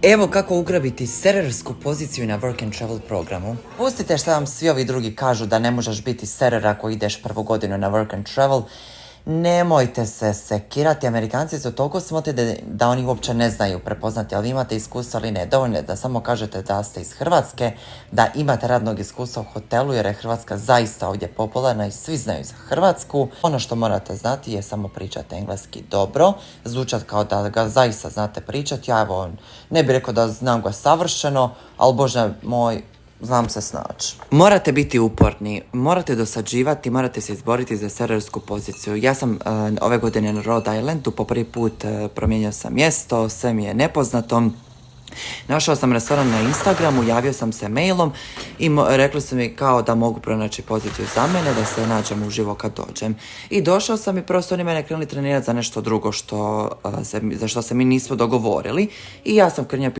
Evo kako ugrabiti serersku poziciju na work and travel programu. Pustite šta vam svi ovi drugi kažu da ne možeš biti serer ako ideš prvu godinu na work and travel. Nemojte se sekirati, Amerikanci su toliko smotri da oni uopće ne znaju prepoznati, ali vi imate iskustva ili ne. Dovoljno je da samo kažete da ste iz Hrvatske, da imate radnog iskustva u hotelu, jer je Hrvatska zaista ovdje popularna i svi znaju za Hrvatsku. Ono što morate znati je samo pričati engleski dobro, zvučat kao da ga zaista znate pričati. Ja evo, ne bih rekao da znam ga savršeno, ali Bože moj, znam se snaći. Morate biti uporni, morate dosađivati, morate se izboriti za serersku poziciju. Ja sam ove godine na Rhode Islandu, po prvi put promijenio sam mjesto, sve mi je nepoznato. Našao sam restoran na Instagramu, javio sam se mailom i rekli su mi kao da mogu pronaći poziciju za mene, da se nađem uživo kad dođem. I došao sam i prosto oni mene krenuli trenirati za nešto drugo za što se mi nismo dogovorili. I ja sam krenula